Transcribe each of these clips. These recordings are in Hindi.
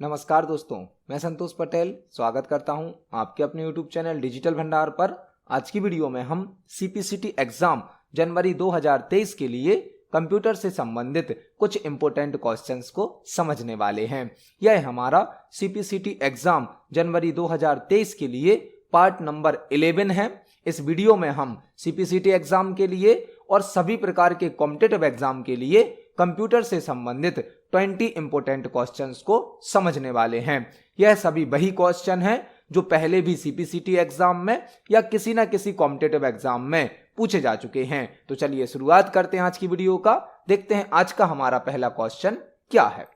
नमस्कार दोस्तों, मैं संतोष पटेल स्वागत करता हूं आपके अपने YouTube चैनल डिजिटल भंडार पर। आज की वीडियो में हम CPCT एग्जाम जनवरी 2023 के लिए कंप्यूटर से संबंधित कुछ इंपॉर्टेंट क्वेश्चंस को समझने वाले हैं। यह हमारा CPCT एग्जाम जनवरी 2023 के लिए पार्ट नंबर 11 है। इस वीडियो में हम CPCT एग्जाम के लिए और सभी प्रकार के कॉम्पिटिटिव एग्जाम के लिए कंप्यूटर से संबंधित 20 इंपॉर्टेंट क्वेश्चंस को समझने वाले हैं। यह सभी वही क्वेश्चन हैं जो पहले भी CPCT एग्जाम में या किसी ना किसी कॉम्पिटिटिव एग्जाम में पूछे जा चुके हैं। तो चलिए शुरुआत करते हैं आज की वीडियो का। देखते हैं आज का हमारा पहला क्वेश्चन क्या है।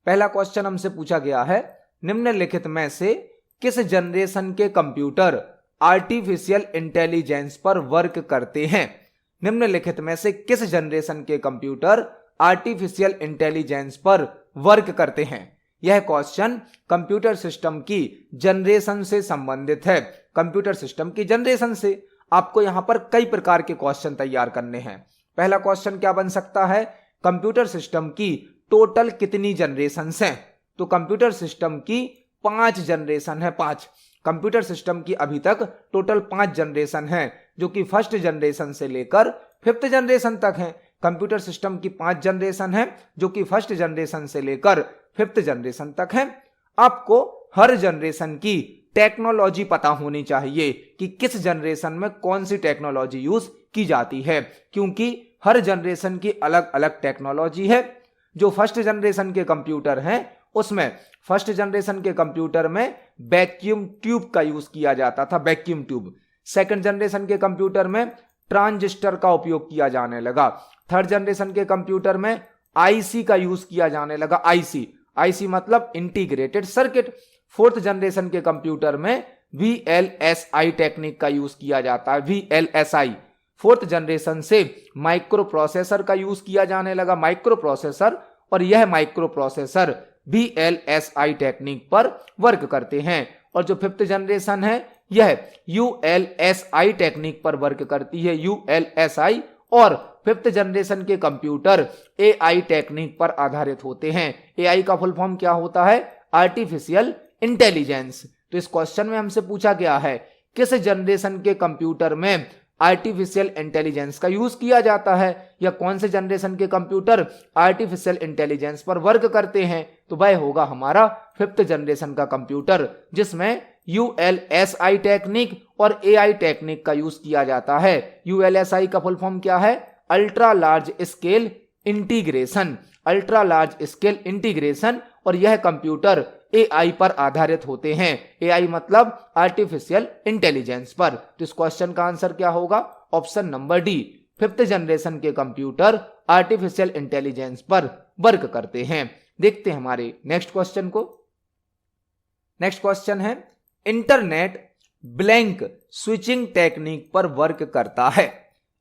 पहला क्वेश्चन हमसे पूछा गया है, निम्नलिखित में से किस जनरेशन के कंप्यूटर आर्टिफिशियल इंटेलिजेंस पर वर्क करते हैं। निम्नलिखित में से किस जनरेशन के कंप्यूटर आर्टिफिशियल इंटेलिजेंस पर वर्क करते हैं। यह क्वेश्चन कंप्यूटर सिस्टम की जनरेशन से संबंधित है। कंप्यूटर सिस्टम की जनरेशन से आपको यहां पर कई प्रकार के क्वेश्चन तैयार करने हैं। पहला क्वेश्चन क्या बन सकता है, कंप्यूटर सिस्टम की टोटल कितनी जनरेशन हैं। तो कंप्यूटर सिस्टम की 5 जनरेशन है। 5 कंप्यूटर सिस्टम की अभी तक टोटल 5 जनरेशन है, जो कि फर्स्ट जनरेशन से लेकर 5th जनरेशन तक है। कंप्यूटर सिस्टम की 5 जनरेशन है, जो कि फर्स्ट जनरेशन से लेकर 5th जनरेशन तक है। आपको हर जनरेशन की टेक्नोलॉजी पता होनी चाहिए कि किस जनरेशन में कौन सी टेक्नोलॉजी यूज की जाती है, क्योंकि हर जनरेशन की अलग अलग टेक्नोलॉजी है। जो फर्स्ट जनरेशन के कंप्यूटर हैं उसमें फर्स्ट जनरेशन के कंप्यूटर में वैक्यूम ट्यूब का यूज किया जाता था, वैक्यूम ट्यूब। सेकंड जनरेशन के कंप्यूटर में ट्रांजिस्टर का उपयोग किया जाने लगा। थर्ड जनरेशन के कंप्यूटर में आईसी का यूज किया जाने लगा। आईसी मतलब इंटीग्रेटेड सर्किट। फोर्थ जनरेशन के कंप्यूटर में VLSI टेक्निक का यूज किया जाता है, VLSI। फोर्थ जनरेशन से माइक्रो प्रोसेसर का यूज किया जाने लगा, माइक्रो प्रोसेसर, और यह माइक्रो प्रोसेसर VLSI टेक्निक पर वर्क करते हैं। और जो 5th जनरेशन है यह ULSI टेक्निक पर वर्क करती है, ULSI। और 5th जनरेशन के कंप्यूटर AI टेक्निक पर आधारित होते हैं। AI का फुल फॉर्म क्या होता है, आर्टिफिशियल इंटेलिजेंस। तो इस क्वेश्चन में हमसे पूछा गया है किस जनरेशन के कंप्यूटर में आर्टिफिशियल इंटेलिजेंस का यूज किया जाता है, या कौन से जनरेशन के कंप्यूटर आर्टिफिशियल इंटेलिजेंस पर वर्क करते हैं। तो वह होगा हमारा 5th जनरेशन का कंप्यूटर, जिसमें ULSI टेक्निक और AI टेक्निक का यूज किया जाता है। ULSI का फुल फॉर्म क्या है, ultra large scale integration, ultra large scale integration. और यह कंप्यूटर AI पर आधारित होते हैं। AI मतलब आर्टिफिशियल इंटेलिजेंस पर। तो इस क्वेश्चन का आंसर क्या होगा, option number D, 5th generation के कंप्यूटर आर्टिफिशियल इंटेलिजेंस पर वर्क करते हैं। देखते हैं हमारे नेक्स्ट क्वेश्चन को। नेक्स्ट क्वेश्चन है, इंटरनेट ब्लैंक स्विचिंग टेक्निक पर वर्क करता है।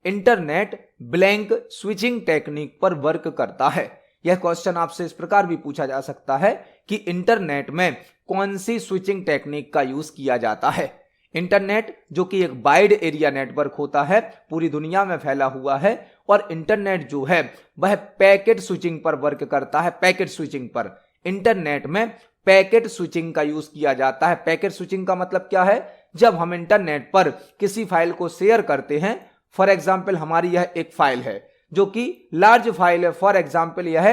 इंटरनेट ब्लैंक स्विचिंग टेक्निक पर वर्क करता है। यह क्वेश्चन आपसे इस प्रकार भी पूछा जा सकता है कि इंटरनेट में कौन सी स्विचिंग टेक्निक का यूज किया जाता है। इंटरनेट जो कि एक वाइड एरिया नेटवर्क होता है, पूरी दुनिया में फैला हुआ है, और इंटरनेट जो है वह पैकेट स्विचिंग पर वर्क करता है, पैकेट स्विचिंग पर। इंटरनेट में पैकेट स्विचिंग का यूज किया जाता है। पैकेट स्विचिंग का मतलब क्या है, जब हम इंटरनेट पर किसी फाइल को शेयर करते हैं, फॉर एग्जाम्पल हमारी यह एक फाइल है जो कि लार्ज फाइल है, फॉर एग्जाम्पल यह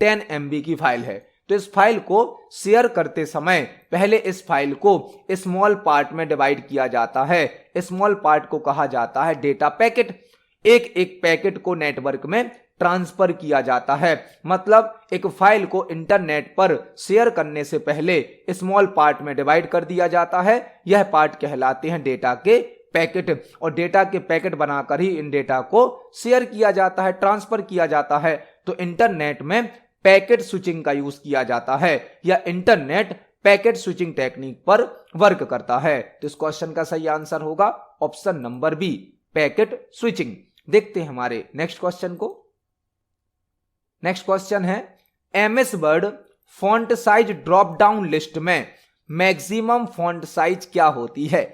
10 MB की फाइल है। तो इस फाइल को शेयर करते समय पहले इस फाइल को स्मॉल पार्ट में डिवाइड किया जाता है। स्मॉल पार्ट को कहा जाता है डेटा पैकेट। एक एक पैकेट को नेटवर्क में ट्रांसफर किया जाता है। मतलब एक फाइल को इंटरनेट पर शेयर करने से पहले स्मॉल पार्ट में डिवाइड कर दिया जाता है। यह पार्ट कहलाते हैं डेटा के पैकेट, और डेटा के पैकेट बनाकर ही इन डेटा को शेयर किया जाता है, ट्रांसफर किया जाता है। तो इंटरनेट में पैकेट स्विचिंग का यूज किया जाता है, या इंटरनेट पैकेट स्विचिंग टेक्निक पर वर्क करता है। तो इस क्वेश्चन का सही आंसर होगा option number B, packet switching. देखते हैं हमारे नेक्स्ट क्वेश्चन को। नेक्स्ट क्वेश्चन है, MS word font size drop down list में मैक्सिमम फॉन्ट साइज क्या होती है।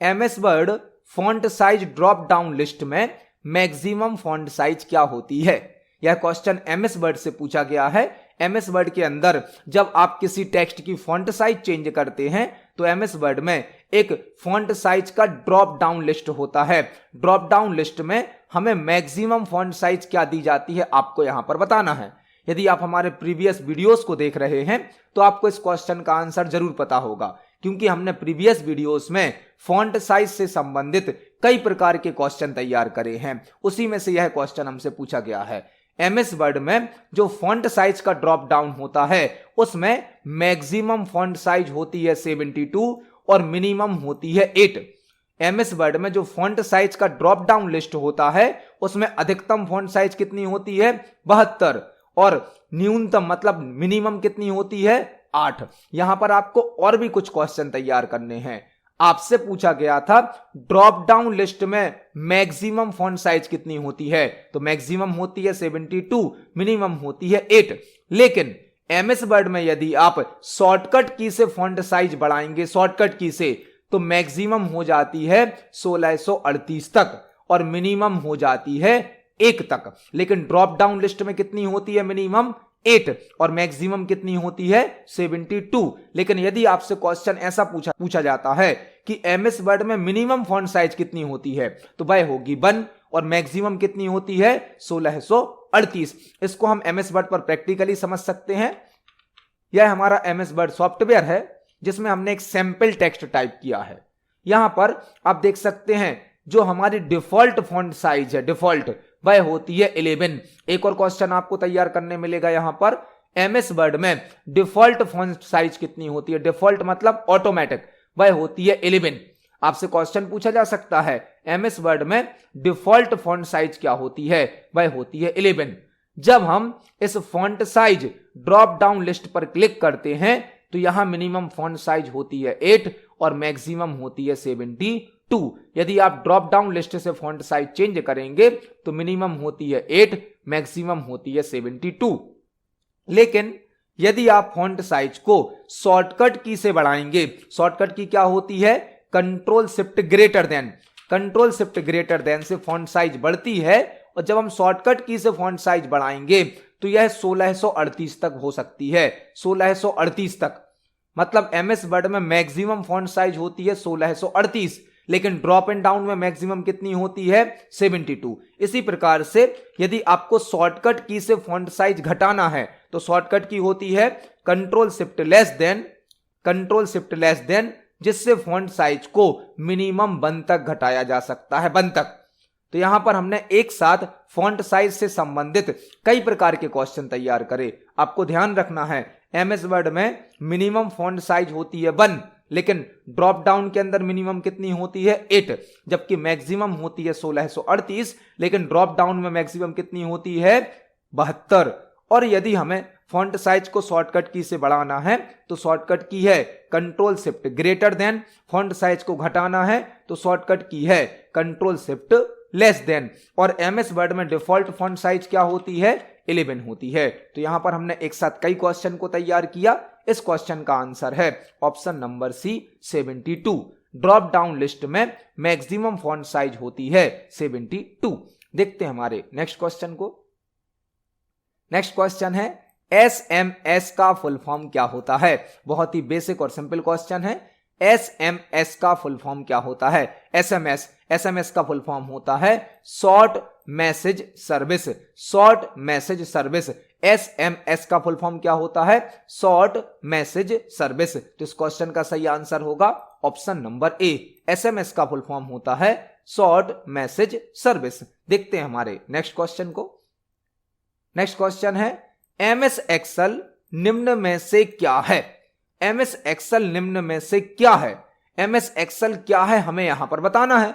MS word font size drop down list में मैक्सिमम फॉन्ट साइज क्या होती है। यह क्वेश्चन MS वर्ड से पूछा गया है। एमएस वर्ड के अंदर जब आप किसी टेक्स्ट की फॉन्ट साइज चेंज करते हैं तो एमएस वर्ड में एक फॉन्ट साइज का ड्रॉप डाउन लिस्ट होता है। ड्रॉप डाउन लिस्ट में हमें मैक्सिमम फॉन्ट साइज क्या दी जाती है आपको यहां पर बताना है। यदि आप हमारे प्रीवियस वीडियोस को देख रहे हैं तो आपको इस क्वेश्चन का आंसर जरूर पता होगा, क्योंकि हमने प्रीवियस वीडियोस में फॉन्ट साइज से संबंधित कई प्रकार के क्वेश्चन तैयार करे हैं। उसी में से यह क्वेश्चन हमसे पूछा गया है। एमएस वर्ड में जो फॉन्ट साइज का ड्रॉप डाउन होता है उसमें मैक्सिमम फॉन्ट साइज होती है 72 और मिनिमम होती है 8। एमएस वर्ड में जो फॉन्ट साइज का ड्रॉप डाउन लिस्ट होता है उसमें अधिकतम फॉन्ट साइज कितनी होती है 72 और न्यूनतम मतलब मिनिमम कितनी होती है 8। यहां पर आपको और भी कुछ क्वेश्चन तैयार करने हैं। आपसे पूछा गया था ड्रॉप डाउन लिस्ट में मैक्सिमम फॉन्ट साइज कितनी होती है, तो मैक्सिमम होती है 72, मिनिमम होती है 8। लेकिन एमएस वर्ड में यदि आप शॉर्टकट की से फॉन्ट साइज बढ़ाएंगे शॉर्टकट की से, तो मैक्सिमम हो जाती है 1638 तक और मिनिमम हो जाती है 1 तक। लेकिन ड्रॉप डाउन लिस्ट में कितनी होती है मिनिमम 8 और मैक्सिमम कितनी होती है 72। लेकिन यदि आपसे क्वेश्चन ऐसा पूछा जाता है कि एमएस वर्ड में मिनिमम फॉन्ट साइज कितनी होती है, तो वह होगी 1 और मैक्सिमम कितनी होती है 1638। इसको हम एमएस वर्ड पर प्रैक्टिकली समझ सकते हैं। यह हमारा एमएस वर्ड सॉफ्टवेयर है जिसमें हमने एक सैंपल टेक्स्ट टाइप किया है। यहां पर आप देख सकते हैं जो हमारी डिफॉल्ट फॉन्ट साइज है डिफॉल्ट वह होती है 11। एक और क्वेश्चन आपको तैयार करने मिलेगा यहां पर, एमएस वर्ड में डिफॉल्ट फॉन्ट साइज कितनी होती है, डिफॉल्ट मतलब ऑटोमेटिक, वह होती है 11। आपसे क्वेश्चन पूछा जा सकता है एमएस वर्ड में डिफॉल्ट फॉन्ट साइज क्या होती है, वह होती है 11। जब हम इस font size drop down list पर क्लिक करते हैं तो यहां मिनिमम फॉन्ट साइज होती है 8 और मैक्सिमम होती है 72। यदि आप ड्रॉप डाउन लिस्ट से फॉन्ट साइज चेंज करेंगे तो मिनिमम होती है 8, मैक्सिमम होती है 72। लेकिन यदि आप फॉन्ट साइज को शॉर्टकट की से बढ़ाएंगे, शॉर्टकट की क्या होती है control shift greater than, control shift greater than से फॉन्ट साइज बढ़ती है और जब हम शॉर्टकट की से फॉन्ट साइज बढ़ाएंगे तो यह 1638 तक हो सकती है, 1638 तक। मतलब एमएस वर्ड में मैक्सिमम फॉन्ट साइज होती है 1638, लेकिन ड्रॉप एंड डाउन में मैक्सिमम कितनी होती है 72। इसी प्रकार से यदि आपको शॉर्टकट की से फॉन्ट साइज घटाना है तो शॉर्टकट की होती है कंट्रोल शिफ्ट लेस देन, जिससे फॉन्ट साइज को मिनिमम 1 तक घटाया जा सकता है, 1 तक। तो यहां पर हमने एक साथ फॉन्ट साइज से संबंधित कई प्रकार के क्वेश्चन तैयार करे। आपको ध्यान रखना है एमएस वर्ड में मिनिमम फॉन्ट साइज होती है 1, लेकिन ड्रॉप डाउन के अंदर मिनिमम कितनी होती है 8, जबकि मैक्सिमम होती है 1638, लेकिन ड्रॉप डाउन में मैक्सिमम कितनी होती है 72। और यदि हमें फॉन्ट साइज को शॉर्टकट की से बढ़ाना है तो शॉर्टकट की है control shift greater than, font size को घटाना है तो शॉर्टकट की है कंट्रोल शिफ्ट लेस देन। और एमएस वर्ड में डिफॉल्ट फॉन्ट साइज क्या होती है 11 होती है। तो यहां पर हमने एक साथ कई क्वेश्चन को तैयार किया। इस क्वेश्चन का आंसर है option number C 72। Drop down list में मैक्सिमम फॉन्ट साइज होती है 72। देखते हैं हमारे नेक्स्ट क्वेश्चन को। नेक्स्ट क्वेश्चन है एसएमएस का फुल फॉर्म क्या होता है। बहुत ही बेसिक और सिंपल क्वेश्चन है। एसएमएस का फुल फॉर्म क्या होता है। एसएमएस का फुल फॉर्म होता है short message service, short message service. SMS का फुल फॉर्म क्या होता है शॉर्ट मैसेज सर्विस। तो इस क्वेश्चन का सही आंसर होगा ऑप्शन नंबर ए। एसएमएस का फुल फॉर्म होता है शॉर्ट मैसेज सर्विस। देखते हैं हमारे नेक्स्ट क्वेश्चन को। नेक्स्ट क्वेश्चन है एमएस एक्सेल निम्न में से क्या है। एमएस एक्सेल निम्न में से क्या है। एमएस एक्सेल क्या है हमें यहां पर बताना है।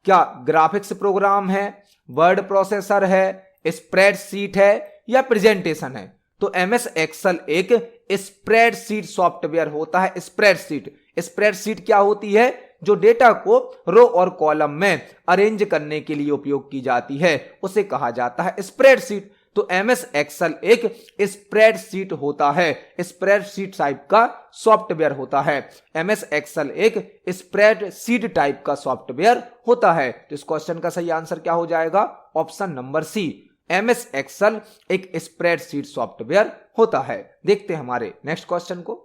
क्या ग्राफिक्स प्रोग्राम है, वर्ड प्रोसेसर है, स्प्रेडशीट है या प्रेजेंटेशन है। तो एमएस एक्सेल एक स्प्रेडशीट सॉफ्टवेयर होता है। स्प्रेडशीट क्या होती है जो डेटा को रो और कॉलम में अरेंज करने के लिए उपयोग की जाती है, उसे कहा जाता है स्प्रेडशीट। तो एमएस एक्सेल एक स्प्रेडशीट होता है, स्प्रेडशीट टाइप का सॉफ्टवेयर होता है। एमएस एक्सेल एक स्प्रेडशीट टाइप का सॉफ्टवेयर होता है। तो इस क्वेश्चन का सही आंसर क्या हो जाएगा option number C. MS Excel एक स्प्रेडशीट सॉफ्टवेयर होता है। देखते हैं हमारे नेक्स्ट क्वेश्चन को।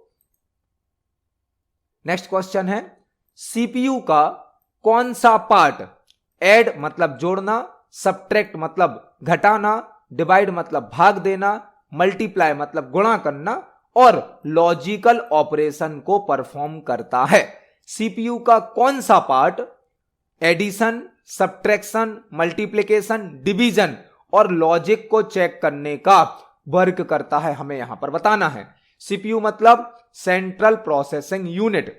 नेक्स्ट क्वेश्चन है, CPU का कौन सा पार्ट ऐड मतलब जोड़ना, सब्ट्रैक्ट मतलब घटाना, डिवाइड मतलब भाग देना, मल्टीप्लाई मतलब गुणा करना और लॉजिकल ऑपरेशन को परफॉर्म करता है? CPU का कौन सा part addition, subtraction, multiplication, division और लॉजिक को चेक करने का वर्क करता है, हमें यहां पर बताना है। CPU मतलब सेंट्रल प्रोसेसिंग यूनिट।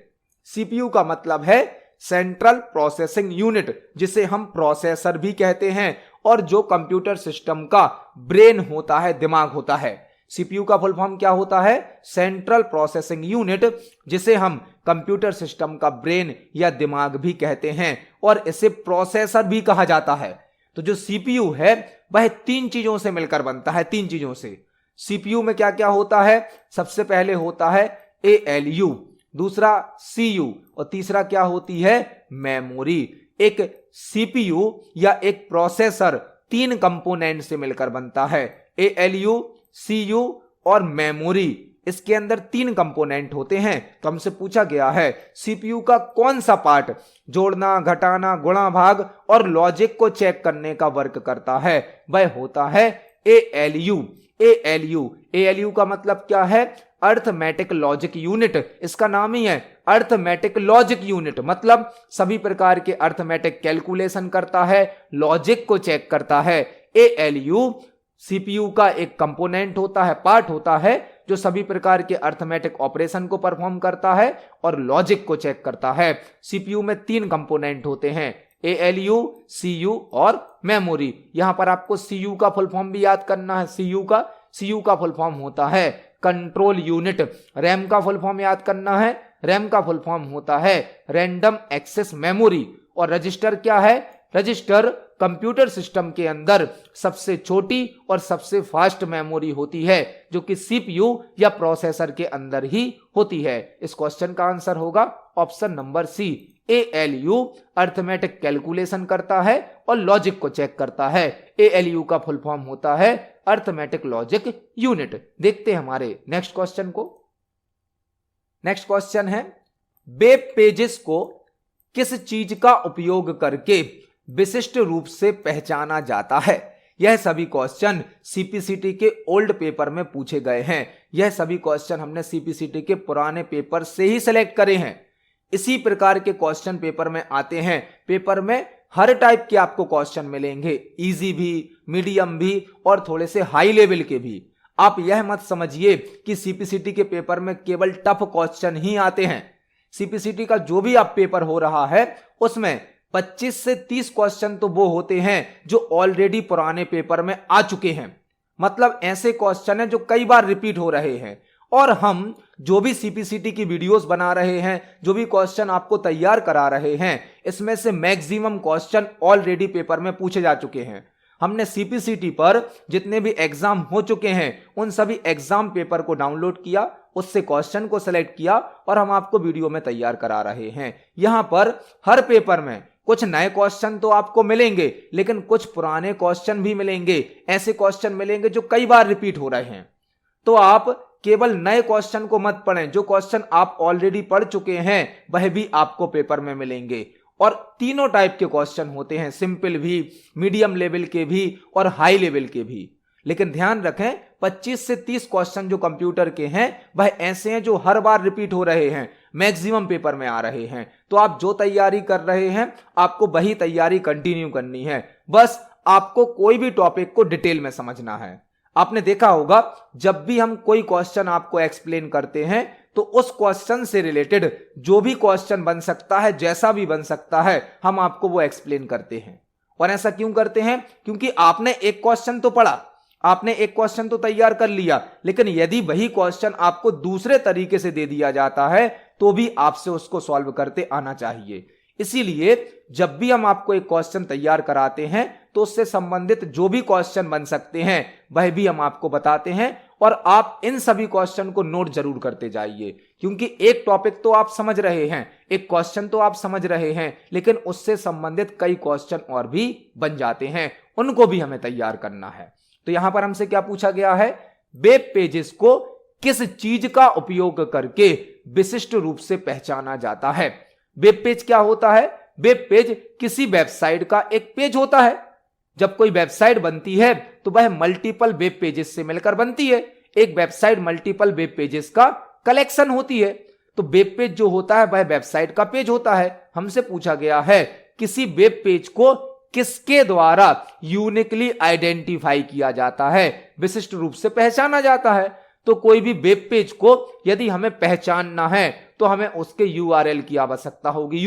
CPU का मतलब है सेंट्रल प्रोसेसिंग यूनिट, जिसे हम प्रोसेसर भी कहते हैं और जो कंप्यूटर सिस्टम का ब्रेन होता है, दिमाग होता है। CPU का फुल फॉर्म क्या होता है? सेंट्रल प्रोसेसिंग यूनिट, जिसे हम कंप्यूटर सिस्टम का ब्रेन या दिमाग भी कहते हैं और इसे प्रोसेसर भी कहा जाता है। तो जो CPU है वह तीन चीजों से मिलकर बनता है, तीन चीजों से। CPU में क्या क्या होता है? सबसे पहले होता है ALU, दूसरा CU और तीसरा क्या होती है? मेमोरी। एक CPU या एक प्रोसेसर तीन कंपोनेंट से मिलकर बनता है, ALU, CU और मेमोरी। इसके अंदर तीन कंपोनेंट होते हैं। तो हमसे पूछा गया है CPU का कौन सा पार्ट जोड़ना, घटाना, गुणा, भाग और लॉजिक को चेक करने का वर्क करता है? वह होता है ALU। ALU का मतलब क्या है? Arithmetic logic unit. इसका नाम ही है अर्थमेटिक लॉजिक यूनिट, मतलब सभी प्रकार के अर्थमेटिक कैलकुलेशन करता है, लॉजिक को चेक करता है। ALU CPU का एक कंपोनेंट होता है, पार्ट होता है, जो सभी प्रकार के अर्थमेटिक ऑपरेशन को परफॉर्म करता है और लॉजिक को चेक करता है। CPU में तीन कंपोनेंट होते हैं, ALU, CU और मेमोरी। यहां पर आपको CU का फुल फॉर्म भी याद करना है। CU का फुल फॉर्म होता है कंट्रोल यूनिट। रैम का फुल फॉर्म याद करना है। रैम का फुल फॉर्म होता है रैंडम एक्सेस मेमोरी। और रजिस्टर क्या है? रजिस्टर कंप्यूटर सिस्टम के अंदर सबसे छोटी और सबसे फास्ट मेमोरी होती है, जो कि CPU या प्रोसेसर के अंदर ही होती है। इस क्वेश्चन का आंसर होगा option number C। ALU arithmetic calculation करता है और लॉजिक को चेक करता है। ALU का फुल फॉर्म होता है अर्थमेटिक लॉजिक यूनिट। देखते हैं हमारे नेक्स्ट क्वेश्चन को। नेक्स्ट क्वेश्चन है, वेब पेजेस को किस चीज का उपयोग करके विशिष्ट रूप से पहचाना जाता है? यह सभी क्वेश्चन CPCT के ओल्ड पेपर में पूछे गए हैं। यह सभी क्वेश्चन हमने CPCT के पुराने पेपर से ही सिलेक्ट करे हैं। इसी प्रकार के क्वेश्चन पेपर में आते हैं। पेपर में हर टाइप के आपको क्वेश्चन मिलेंगे, इजी भी, मीडियम भी और थोड़े से हाई लेवल के भी। आप यह मत समझिए कि CPCT के पेपर में केवल टफ क्वेश्चन ही आते हैं। CPCT का जो भी आप पेपर हो रहा है उसमें 25 से 30 क्वेश्चन तो वो होते हैं जो ऑलरेडी पुराने पेपर में आ चुके हैं। मतलब ऐसे क्वेश्चन हैं जो कई बार रिपीट हो रहे हैं। और हम जो भी CPCT की वीडियोस बना रहे हैं, जो भी क्वेश्चन आपको तैयार करा रहे हैं, इसमें से मैक्सिमम क्वेश्चन ऑलरेडी पेपर में पूछे जा चुके हैं। हमने CPCT पर जितने भी एग्जाम हो चुके हैं उन सभी एग्जाम पेपर को डाउनलोड किया, उससे क्वेश्चन को सिलेक्ट किया और हम आपको वीडियो में तैयार करा रहे हैं। यहां पर हर पेपर में कुछ नए क्वेश्चन तो आपको मिलेंगे, लेकिन कुछ पुराने क्वेश्चन भी मिलेंगे। ऐसे क्वेश्चन मिलेंगे जो कई बार रिपीट हो रहे हैं। तो आप केवल नए क्वेश्चन को मत पढ़ें, जो क्वेश्चन आप ऑलरेडी पढ़ चुके हैं वह भी आपको पेपर में मिलेंगे। और तीनों टाइप के क्वेश्चन होते हैं, सिंपल भी, मीडियम लेवल के भी और हाई लेवल के भी। लेकिन ध्यान रखें 25 से 30 क्वेश्चन जो कंप्यूटर के हैं वह ऐसे हैं जो हर बार रिपीट हो रहे हैं, मैक्सिमम पेपर में आ रहे हैं। तो आप जो तैयारी कर रहे हैं आपको वही तैयारी कंटिन्यू करनी है। बस आपको कोई भी टॉपिक को डिटेल में समझना है। आपने देखा होगा जब भी हम कोई क्वेश्चन आपको एक्सप्लेन करते हैं तो उस क्वेश्चन से रिलेटेड जो भी क्वेश्चन बन सकता है, जैसा भी बन सकता है, हम आपको वो एक्सप्लेन करते हैं। और ऐसा क्यों करते हैं? क्योंकि आपने एक क्वेश्चन तो पढ़ा, आपने एक क्वेश्चन तो तैयार कर लिया, लेकिन यदि वही क्वेश्चन आपको दूसरे तरीके से दे दिया जाता है तो भी आपसे उसको सॉल्व करते आना चाहिए। इसीलिए जब भी हम आपको एक क्वेश्चन तैयार कराते हैं तो उससे संबंधित जो भी क्वेश्चन बन सकते हैं वह भी हम आपको बताते हैं। और आप इन सभी क्वेश्चन को नोट जरूर करते जाइए, क्योंकि एक टॉपिक तो आप समझ रहे हैं, एक क्वेश्चन तो आप समझ रहे हैं, लेकिन उससे संबंधित कई क्वेश्चन और भी बन जाते हैं। उनको भी हमें तैयार करना है। तो यहां पर हमसे क्या पूछा गया है, वेब पेजेस को किस चीज का उपयोग करके विशिष्ट रूप से पहचाना जाता है। वेब पेज क्या होता है, वेब पेज किसी वेबसाइट का एक पेज होता है। जब कोई वेबसाइट बनती है तो वह मल्टीपल वेब पेजेस से मिलकर बनती है। एक वेबसाइट मल्टीपल वेब पेजेस का कलेक्शन होती है। तो वेब पेज जो होता है वह वेबसाइट का पेज होता है। हमसे पूछा गया है किसी वेब पेज को किसके द्वारा यूनिकली आइडेंटिफाई किया जाता है, विशिष्ट रूप से पहचाना जाता है। तो कोई भी वेब पेज को यदि हमें पहचानना है तो हमें उसके यूआरएल की आवश्यकता होगी।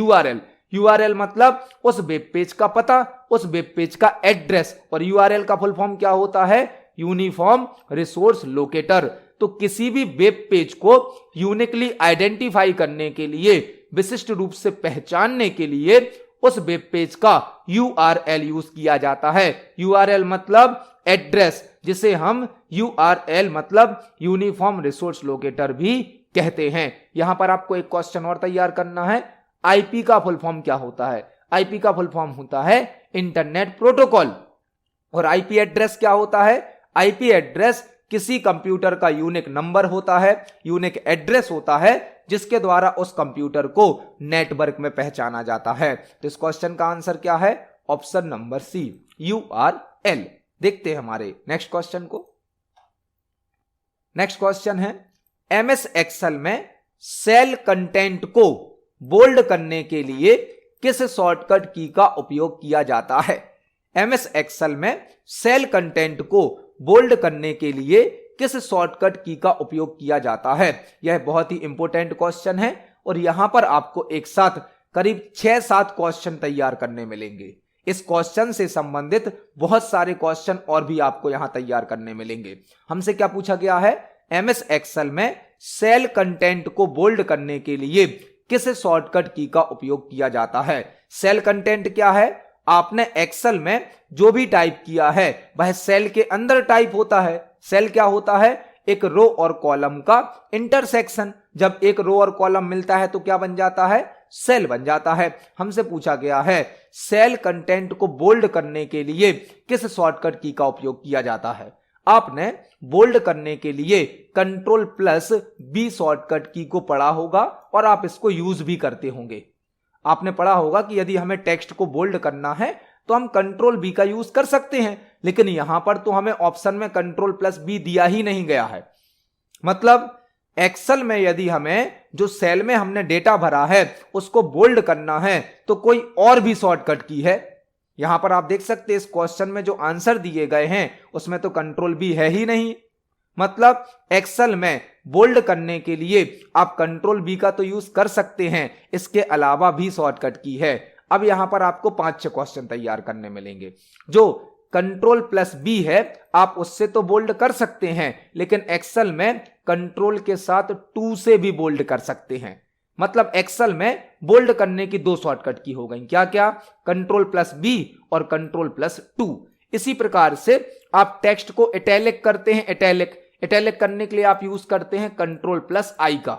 यूआरएल मतलब उस वेब पेज का पता, उस वेब पेज का एड्रेस। और यूआरएल का फुल फॉर्म क्या होता है, यूनिफॉर्म रिसोर्स लोकेटर। तो किसी भी वेब पेज को यूनिकली आइडेंटिफाई करने के लिए, विशिष्ट रूप से पहचानने के लिए उस वेब पेज का यूआरएल यूज किया जाता है। यूआरएल मतलब एड्रेस, जिसे हम यूआरएल मतलब यूनिफॉर्म रिसोर्स लोकेटर भी कहते हैं। यहां पर आपको एक क्वेश्चन और तैयार करना है, आईपी का फुल फॉर्म क्या होता है। आईपी का फुल फॉर्म होता है इंटरनेट प्रोटोकॉल। और आईपी एड्रेस क्या होता है, आईपी एड्रेस किसी कंप्यूटर का यूनिक नंबर होता है, यूनिक एड्रेस होता है, जिसके द्वारा उस कंप्यूटर को नेटवर्क में पहचाना जाता है। तो इस क्वेश्चन का आंसर क्या है, ऑप्शन नंबर सी, यूआरएल। देखते हैं हमारे नेक्स्ट क्वेश्चन को। नेक्स्ट क्वेश्चन है, एमएस एक्सेल में सेल कंटेंट को बोल्ड करने के लिए किस शॉर्टकट की का उपयोग किया जाता है। एमएस एक्सेल में सेल कंटेंट को बोल्ड करने के लिए किस शॉर्टकट की का उपयोग किया जाता है। यह बहुत ही इंपॉर्टेंट क्वेश्चन है और यहां पर आपको एक साथ करीब 6-7 क्वेश्चन तैयार करने मिलेंगे। इस क्वेश्चन से संबंधित बहुत सारे क्वेश्चन और भी आपको यहां तैयार करने मिलेंगे। हमसे क्या पूछा गया है, एमएस एक्सेल में सेल कंटेंट को बोल्ड करने के लिए किस शॉर्टकट की का उपयोग किया जाता है। सेल कंटेंट क्या है, आपने एक्सेल में जो भी टाइप किया है वह सेल के अंदर टाइप होता है। सेल क्या होता है, एक रो और कॉलम का इंटरसेक्शन। जब एक रो और कॉलम मिलता है तो क्या बन जाता है, सेल बन जाता है। हमसे पूछा गया है सेल कंटेंट को बोल्ड करने के लिए किस शॉर्टकट की का उपयोग किया जाता है। आपने बोल्ड करने के लिए Ctrl+B शॉर्टकट की को पढ़ा होगा और आप इसको यूज भी करते होंगे। आपने पढ़ा होगा कि यदि हमें टेक्स्ट को बोल्ड करना है तो हम Ctrl+B का यूज कर सकते हैं, लेकिन यहां पर तो हमें ऑप्शन में Ctrl+B दिया ही नहीं गया है। मतलब एक्सेल में यदि हमें जो सेल में हमने डेटा भरा है उसको बोल्ड करना है तो कोई और भी शॉर्टकट की है। यहां पर आप देख सकते हैं इस क्वेश्चन में जो आंसर दिए गए हैं उसमें तो Ctrl+B है ही नहीं। मतलब एक्सेल में बोल्ड करने के लिए आप Ctrl+B का तो यूज कर सकते हैं, इसके अलावा भी शॉर्टकट की है। अब यहां पर आपको 5-6 क्वेश्चन तैयार करने मिलेंगे। जो Ctrl+B है आप उससे तो बोल्ड कर सकते हैं, लेकिन एक्सेल में कंट्रोल के साथ 2 से भी बोल्ड कर सकते हैं। मतलब एक्सेल में बोल्ड करने की 2 शॉर्टकट की हो गई, क्या क्या, Ctrl+B और Ctrl+2। इसी प्रकार से आप टेक्स्ट को इटैलिक करते हैं, इटैलिक करने के लिए आप यूज करते हैं Ctrl+I का,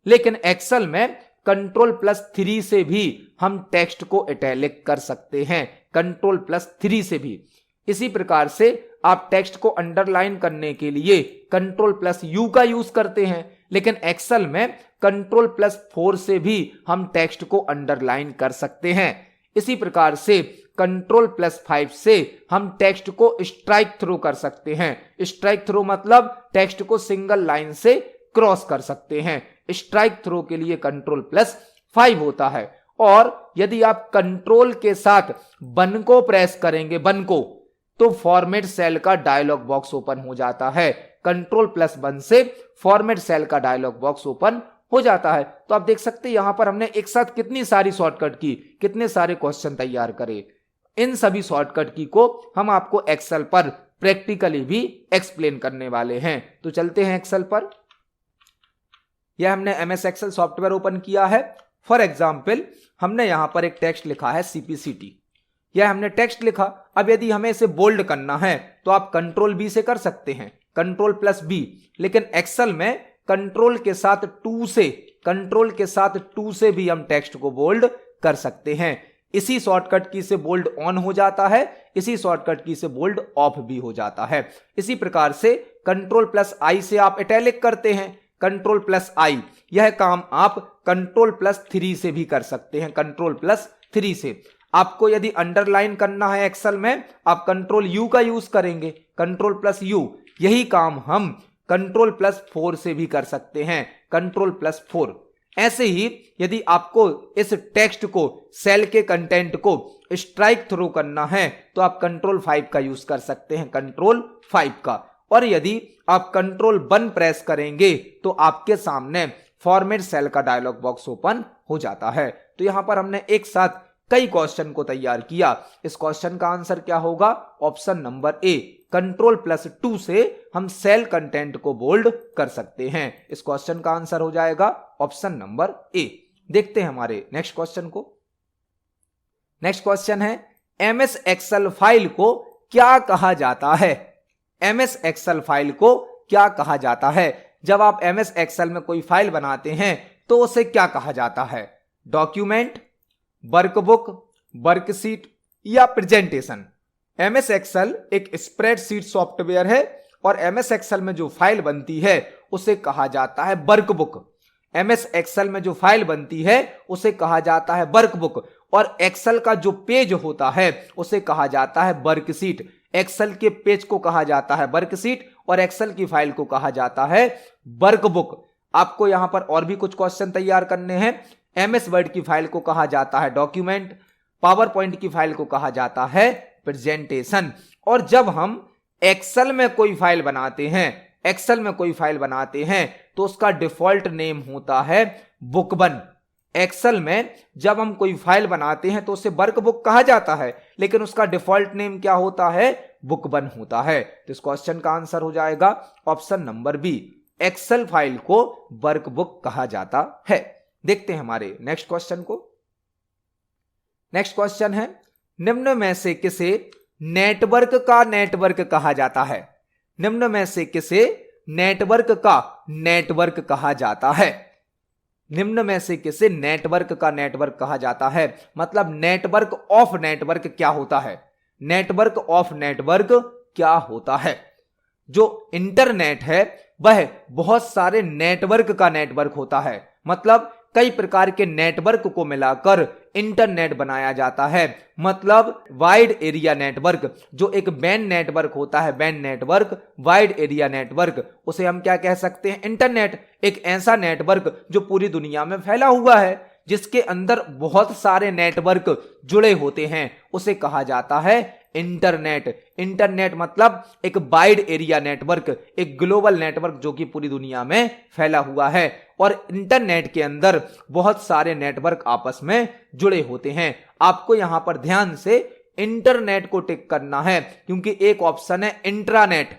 लेकिन एक्सेल में Ctrl+3 से भी हम टेक्स्ट को इटैलिक कर सकते हैं, Ctrl+3 से भी। इसी प्रकार से आप टेक्स्ट को अंडरलाइन करने के लिए Ctrl+U का यूज करते हैं, लेकिन एक्सेल में Ctrl+4 से भी हम टेक्स्ट को अंडरलाइन कर सकते हैं। इसी प्रकार से Ctrl+5 से हम टेक्स्ट को स्ट्राइक थ्रू कर सकते हैं। स्ट्राइक थ्रू मतलब टेक्स्ट को सिंगल लाइन से क्रॉस कर सकते हैं। स्ट्राइक थ्रू के लिए Ctrl+5 होता है। और यदि आप कंट्रोल के साथ बन को प्रेस करेंगे, बन को, तो फॉर्मेट सेल का डायलॉग बॉक्स ओपन हो जाता है। Ctrl+1 से फॉर्मेट सेल का डायलॉग बॉक्स ओपन हो जाता है। तो आप देख सकते हैं यहां पर हमने एक साथ कितनी सारी शॉर्टकट की, कितने सारे क्वेश्चन तैयार करे। इन सभी शॉर्टकट की को हम आपको एक्सेल पर प्रैक्टिकली भी एक्सप्लेन करने वाले हैं। तो चलते हैं एक्सेल पर। यह हमने एमएस एक्सेल सॉफ्टवेयर ओपन किया है। फॉर एग्जाम्पल हमने यहां पर एक टेक्स्ट लिखा है CPCT। यह हमने टेक्स्ट लिखा। अब यदि हमें इसे बोल्ड करना है तो आप Ctrl+B से कर सकते हैं, Ctrl+B, लेकिन एक्सेल में कंट्रोल के साथ 2 से भी हम टेक्स्ट को बोल्ड कर सकते हैं। इसी शॉर्टकट की से बोल्ड ऑन हो जाता है, इसी शॉर्टकट की से बोल्ड ऑफ भी हो जाता है। इसी प्रकार से Ctrl+I से आप इटैलिक करते हैं, Ctrl+I, यह काम आप Ctrl+3 से भी कर सकते हैं। Ctrl+3 से आपको यदि अंडरलाइन करना है एक्सेल में, आप Ctrl+U का यूज करेंगे, Ctrl+U। यही काम हम Ctrl+4 से भी कर सकते हैं, Ctrl+4। ऐसे ही यदि आपको इस टेक्स्ट को, सेल के कंटेंट को स्ट्राइक थ्रू करना है तो आप Ctrl+5 का यूज कर सकते हैं, Ctrl+5 का। और यदि आप Ctrl+1 प्रेस करेंगे तो आपके सामने फॉर्मेट सेल का डायलॉग बॉक्स ओपन हो जाता है। तो यहां पर हमने एक साथ कई क्वेश्चन को तैयार किया। इस क्वेश्चन का आंसर क्या होगा? ऑप्शन नंबर ए, Ctrl+2 से हम सेल कंटेंट को बोल्ड कर सकते हैं। इस क्वेश्चन का आंसर हो जाएगा ऑप्शन नंबर ए। देखते हैं हमारे नेक्स्ट क्वेश्चन को। नेक्स्ट क्वेश्चन है, MS एक्सेल फाइल को क्या कहा जाता है? MS एक्सेल फाइल को क्या कहा जाता है? जब आप MS एक्सेल में कोई फाइल बनाते हैं तो उसे क्या कहा जाता है? डॉक्यूमेंट, वर्कबुक, वर्कशीट या प्रेजेंटेशन? MS एक्सेल एक स्प्रेडशीट सॉफ्टवेयर है और MS एक्सेल में जो फाइल बनती है उसे कहा जाता है वर्कबुक। MS एक्सेल में जो फाइल बनती है उसे कहा जाता है वर्कबुक और एक्सेल का जो पेज होता है उसे कहा जाता है वर्कशीट। एक्सेल के पेज को कहा जाता है वर्कशीट और एक्सेल की फाइल को कहा जाता है वर्कबुक। आपको यहां पर और भी कुछ क्वेश्चन तैयार करने हैं। MS वर्ड की फाइल को कहा जाता है डॉक्यूमेंट, पावर पॉइंट की फाइल को कहा जाता है प्रेजेंटेशन। और जब हम एक्सेल में कोई फाइल बनाते हैं, एक्सेल में कोई फाइल बनाते हैं तो उसका डिफॉल्ट नेम होता है बुक1। एक्सेल में जब हम कोई फाइल बनाते हैं तो उसे वर्कबुक कहा जाता है, लेकिन उसका डिफॉल्ट नेम क्या होता है? बुक1 होता है। तो इस क्वेश्चन का आंसर हो जाएगा option number B, Excel file को वर्कबुक कहा जाता है। देखते हैं हमारे नेक्स्ट क्वेश्चन को। नेक्स्ट क्वेश्चन है, निम्न में से किसे नेटवर्क का नेटवर्क कहा जाता है? निम्न में से किसे नेटवर्क का नेटवर्क कहा जाता है? निम्न में से किसे नेटवर्क का नेटवर्क कहा जाता है? मतलब नेटवर्क ऑफ नेटवर्क क्या होता है? नेटवर्क ऑफ नेटवर्क क्या होता है? जो इंटरनेट है वह बहुत सारे नेटवर्क का नेटवर्क होता है। मतलब कई प्रकार के नेटवर्क को मिलाकर इंटरनेट बनाया जाता है। मतलब वाइड एरिया नेटवर्क, जो एक बैन नेटवर्क होता है, ban network, wide area network, उसे हम क्या कह सकते हैं? इंटरनेट। एक ऐसा नेटवर्क जो पूरी दुनिया में फैला हुआ है, जिसके अंदर बहुत सारे नेटवर्क जुड़े होते हैं, उसे कहा जाता है इंटरनेट। इंटरनेट मतलब एक वाइड एरिया नेटवर्क, एक ग्लोबल नेटवर्क जो कि पूरी दुनिया में फैला हुआ है। और इंटरनेट के अंदर बहुत सारे नेटवर्क आपस में जुड़े होते हैं। आपको यहां पर ध्यान से इंटरनेट को टिक करना है, क्योंकि एक ऑप्शन है इंट्रानेट,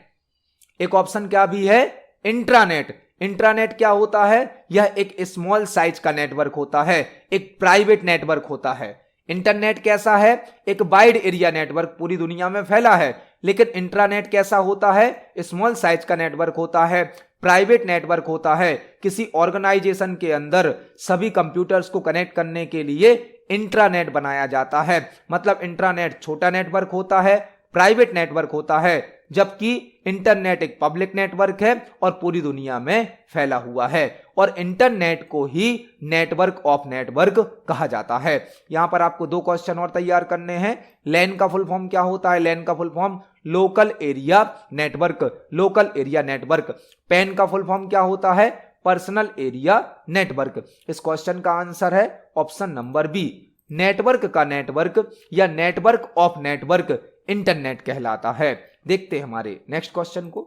एक ऑप्शन क्या भी है? इंट्रानेट। इंट्रानेट क्या होता है? यह एक स्मॉल साइज का नेटवर्क होता है, एक प्राइवेट नेटवर्क होता है। इंटरनेट कैसा है? एक वाइड एरिया नेटवर्क, पूरी दुनिया में फैला है। लेकिन इंट्रानेट कैसा होता है? स्मॉल साइज का नेटवर्क होता है, प्राइवेट नेटवर्क होता है। किसी ऑर्गेनाइजेशन के अंदर सभी कंप्यूटर्स को कनेक्ट करने के लिए इंट्रानेट बनाया जाता है। मतलब इंट्रानेट छोटा नेटवर्क होता है, प्राइवेट नेटवर्क होता है, जबकि इंटरनेट एक पब्लिक नेटवर्क है और पूरी दुनिया में फैला हुआ है। और इंटरनेट को ही नेटवर्क ऑफ नेटवर्क कहा जाता है। यहां पर आपको दो क्वेश्चन और तैयार करने हैं। लैन का फुल फॉर्म क्या होता है? लैन का full form local area network, local area network. Pan का फुल फॉर्म क्या होता है? Personal area network. इस क्वेश्चन का आंसर है ऑप्शन नंबर बी, नेटवर्क का नेटवर्क या नेटवर्क ऑफ नेटवर्क इंटरनेट कहलाता है। देखते हैं हमारे नेक्स्ट क्वेश्चन को।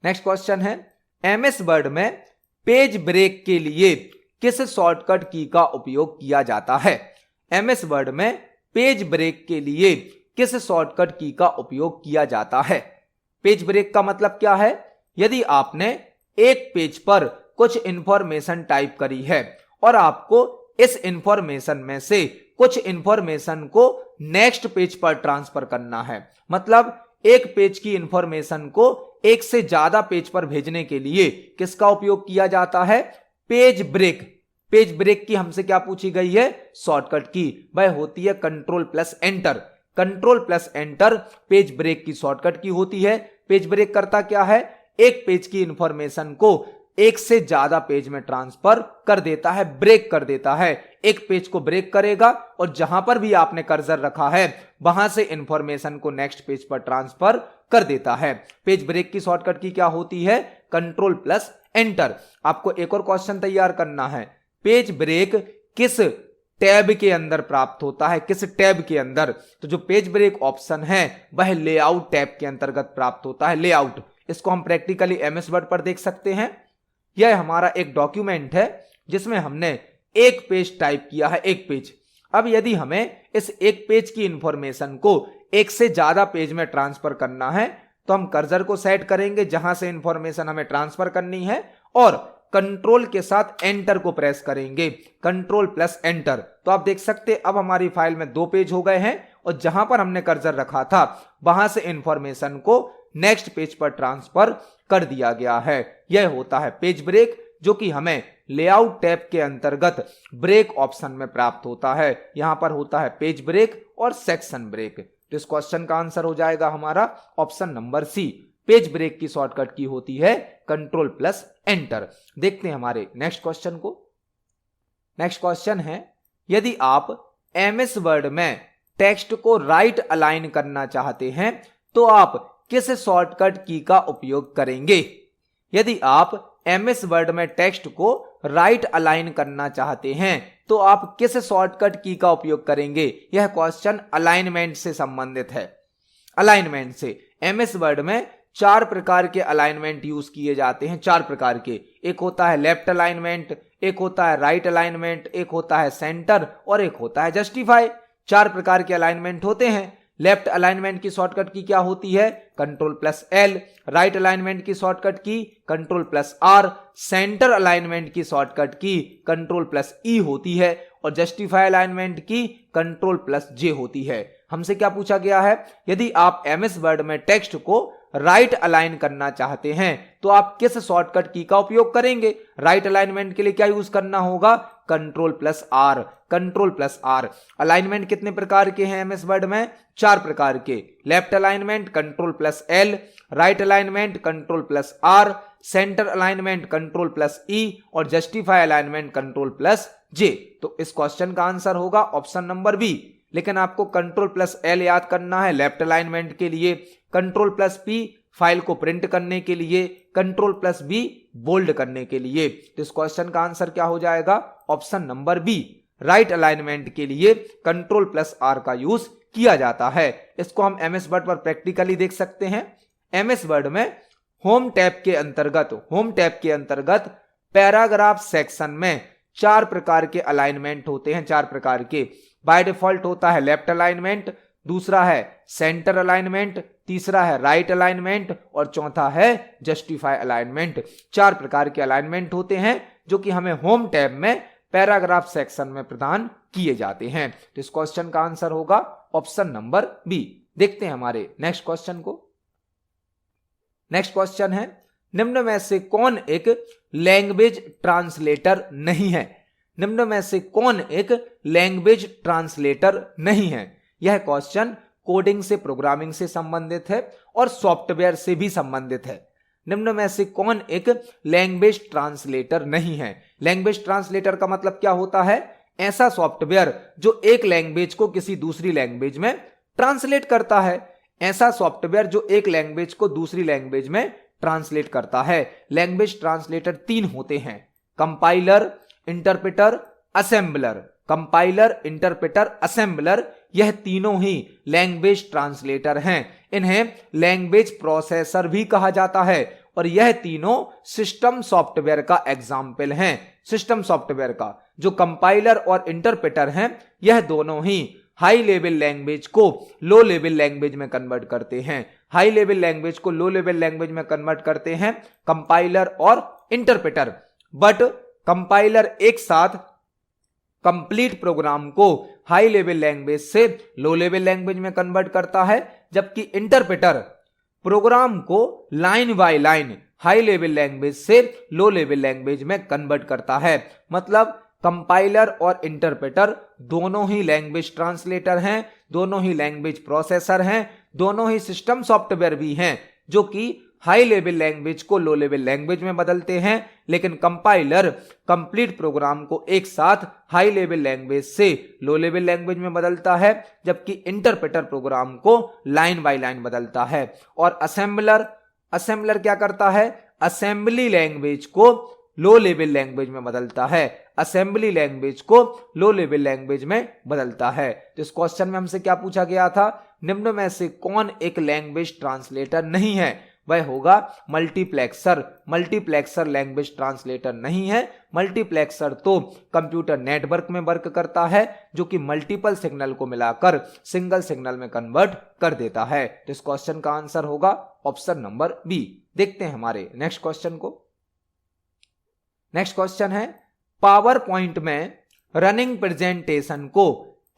नेक्स्ट क्वेश्चन है, MS वर्ड में पेज ब्रेक के लिए किस शॉर्टकट की का उपयोग किया जाता है? MS वर्ड में पेज ब्रेक के लिए किस शॉर्टकट की का उपयोग किया जाता है? पेज ब्रेक का मतलब क्या है? यदि आपने एक पेज पर कुछ इंफॉर्मेशन टाइप करी है और आपको इस इंफॉर्मेशन में से कुछ इंफॉर्मेशन को नेक्स्ट पेज पर ट्रांसफर करना है, मतलब एक पेज की इंफॉर्मेशन को एक से ज्यादा पेज पर भेजने के लिए किसका उपयोग किया जाता है? Page break. पेज ब्रेक की हमसे क्या पूछी गई है? शॉर्टकट की। वह होती है control plus enter. Control plus enter page break की शॉर्टकट की होती है। पेज ब्रेक करता क्या है? एक पेज की इंफॉर्मेशन को एक से ज्यादा पेज में ट्रांसफर कर देता है, ब्रेक कर देता है। एक पेज को ब्रेक करेगा और जहां पर भी आपने कर्सर रखा है वहां से इंफॉर्मेशन को नेक्स्ट पेज पर ट्रांसफर कर देता है। पेज ब्रेक की शॉर्टकट की क्या होती है? Control plus enter. आपको एक और क्वेश्चन तैयार करना है। पेज ब्रेक किस टैब के अंदर प्राप्त होता है? किस टैब के अंदर? तो जो पेज ब्रेक ऑप्शन है वह लेआउट टैब के अंतर्गत प्राप्त होता है। लेआउट, इसको हम प्रैक्टिकली एमएस वर्ड पर देख सकते हैं। यह हमारा एक डॉक्यूमेंट है जिसमें हमने एक पेज टाइप किया है, एक पेज। अब यदि हमें इस एक पेज की इंफॉर्मेशन को एक से ज्यादा पेज में ट्रांसफर करना है तो हम कर्सर को सेट करेंगे जहां से इंफॉर्मेशन हमें ट्रांसफर करनी है और कंट्रोल के साथ एंटर को प्रेस करेंगे। Control plus enter. तो आप देख सकते अब हमारी फाइल में 2 पेज हो गए हैं और जहां पर हमने कर्सर रखा था वहां से इंफॉर्मेशन को नेक्स्ट पेज पर ट्रांसफर कर दिया गया है। यह होता है पेज ब्रेक, जो कि हमें लेआउट टैब के अंतर्गत ब्रेक ऑप्शन में प्राप्त होता है। यहां पर होता है पेज ब्रेक और सेक्शन ब्रेक। तो इस क्वेश्चन का आंसर हो जाएगा हमारा option number C. Page break की शॉर्टकट की होती है कंट्रोल प्लस एंटर। देखते हैं हमारे नेक्स्ट क्वेश्चन को। नेक्स्ट क्वेश्चन है, यदि आप एमएस वर्ड में टेक्स्ट को राइट अलाइन करना चाहते हैं तो आप किस शॉर्टकट की का उपयोग करेंगे? यदि आप एमएस वर्ड में टेक्स्ट को राइट अलाइन करना चाहते हैं तो आप किस शॉर्टकट की का उपयोग करेंगे? यह क्वेश्चन अलाइनमेंट से संबंधित है। अलाइनमेंट से एमएस वर्ड में 4 प्रकार के अलाइनमेंट यूज किए जाते हैं। 4 प्रकार के। एक होता है लेफ्ट अलाइनमेंट, एक होता है राइट अलाइनमेंट, एक होता है सेंटर और एक होता है जस्टिफाई। 4 प्रकार के अलाइनमेंट होते हैं। लेफ्ट अलाइनमेंट की शॉर्टकट की क्या होती है? Control plus L. Right alignment की shortcut key control plus R. Centre alignment की shortcut key control plus E होती है और जस्टिफाई अलाइनमेंट की कंट्रोल प्लस जे होती है। हमसे क्या पूछा गया है? यदि आप एमएस वर्ड में टेक्स्ट को राइट अलाइन करना चाहते हैं तो आप किस शॉर्टकट की का उपयोग करेंगे? राइट अलाइनमेंट के लिए क्या यूज करना होगा? Control plus R. Control plus R. Alignment कितने प्रकार के हैं एमएस वर्ड में? 4 प्रकार के। Left alignment control plus L, right alignment control plus R, centre alignment control plus E और justify alignment control plus J. तो इस क्वेश्चन का आंसर होगा ऑप्शन नंबर बी। लेकिन आपको कंट्रोल प्लस एल याद करना है लेफ्ट अलाइनमेंट के लिए, कंट्रोल प्लस पी फाइल को प्रिंट करने के लिए, कंट्रोल प्लस बी बोल्ड करने के लिए। तो इस क्वेश्चन का आंसर क्या हो जाएगा? Option number B. Right alignment के लिए कंट्रोल प्लस आर का यूज किया जाता है। इसको हम एमएस वर्ड पर प्रैक्टिकली देख सकते हैं। एमएस वर्ड में होम टैब के अंतर्गत पैराग्राफ सेक्शन में 4 प्रकार के अलाइनमेंट होते हैं। 4 प्रकार के। बाय डिफॉल्ट होता है लेफ्ट अलाइनमेंट, दूसरा है सेंटर अलाइनमेंट, तीसरा है राइट अलाइनमेंट और चौथा है जस्टिफाई अलाइनमेंट। 4 प्रकार के अलाइनमेंट होते हैं जो कि हमें होम टैब में पैराग्राफ सेक्शन में प्रदान किए जाते हैं। तो इस क्वेश्चन का आंसर होगा ऑप्शन नंबर बी। देखते हैं हमारे नेक्स्ट क्वेश्चन को। नेक्स्ट क्वेश्चन है, निम्न में से कौन एक लैंग्वेज ट्रांसलेटर नहीं है? निम्न में से कौन एक लैंग्वेज ट्रांसलेटर नहीं है? यह क्वेश्चन कोडिंग से, प्रोग्रामिंग से संबंधित है और सॉफ्टवेयर से भी संबंधित है। निम्न में से कौन एक लैंग्वेज ट्रांसलेटर नहीं है? लैंग्वेज ट्रांसलेटर का मतलब क्या होता है? ऐसा सॉफ्टवेयर जो एक लैंग्वेज को किसी दूसरी लैंग्वेज में ट्रांसलेट करता है। ऐसा सॉफ्टवेयर जो एक लैंग्वेज को दूसरी लैंग्वेज में ट्रांसलेट करता है। लैंग्वेज ट्रांसलेटर 3 होते हैं, compiler, interpreter, assembler. Compiler, interpreter, assembler, यह तीनों ही लैंग्वेज ट्रांसलेटर हैं। इन्हें लैंग्वेज प्रोसेसर भी कहा जाता है और यह तीनों सिस्टम सॉफ्टवेयर का एग्जाम्पल हैं। सिस्टम सॉफ्टवेयर का जो कंपाइलर और इंटरप्रेटर हैं, यह दोनों ही हाई लेवल लैंग्वेज को लो लेवल लैंग्वेज में कन्वर्ट करते हैं। हाई लेवल लैंग्वेज को लो लेवल लैंग्वेज में कन्वर्ट करते हैं कंपाइलर और इंटरप्रेटर। बट कंपाइलर एक साथ कंप्लीट प्रोग्राम को हाई लेवल लैंग्वेज से लो लेवल लैंग्वेज में कन्वर्ट करता है, जबकि इंटरप्रेटर प्रोग्राम को line by line high level language से लो लेवल लैंग्वेज में कन्वर्ट करता है। मतलब कंपाइलर और इंटरप्रेटर दोनों ही लैंग्वेज ट्रांसलेटर हैं, दोनों ही लैंग्वेज प्रोसेसर हैं, दोनों ही सिस्टम सॉफ्टवेयर भी हैं जो कि हाई लेवल लैंग्वेज को लो लेवल लैंग्वेज में बदलते हैं। लेकिन कंपाइलर कंप्लीट प्रोग्राम को एक साथ हाई लेवल लैंग्वेज से लो लेवल लैंग्वेज में बदलता है, जबकि इंटरप्रेटर प्रोग्राम को लाइन बाय लाइन बदलता है। और असेंबलर क्या करता है? असेंबली लैंग्वेज को लो लेवल लैंग्वेज में बदलता है, असेंबली लैंग्वेज को लो लेवल लैंग्वेज में बदलता है। तो इस क्वेश्चन में हमसे क्या पूछा गया था? निम्न में से कौन एक लैंग्वेज ट्रांसलेटर नहीं है? वह होगा मल्टीप्लेक्सर। मल्टीप्लेक्सर लैंग्वेज ट्रांसलेटर नहीं है। मल्टीप्लेक्सर तो कंप्यूटर नेटवर्क में वर्क करता है जो कि मल्टीपल सिग्नल को मिलाकर सिंगल सिग्नल में कन्वर्ट कर देता है। तो इस क्वेश्चन का आंसर होगा ऑप्शन नंबर बी। देखते हैं हमारे नेक्स्ट क्वेश्चन को। नेक्स्ट क्वेश्चन है, पावर पॉइंट में रनिंग प्रेजेंटेशन को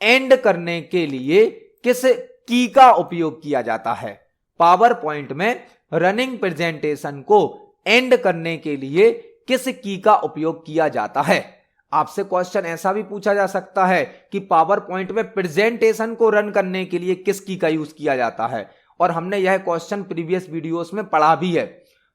एंड करने के लिए किस की का उपयोग किया जाता है? पावर पॉइंट में रनिंग प्रेजेंटेशन को एंड करने के लिए किस की का उपयोग किया जाता है? आपसे क्वेश्चन ऐसा भी पूछा जा सकता है कि पावर पॉइंट में प्रेजेंटेशन को रन करने के लिए किस की का यूज किया जाता है, और हमने यह क्वेश्चन प्रीवियस वीडियोस में पढ़ा भी है।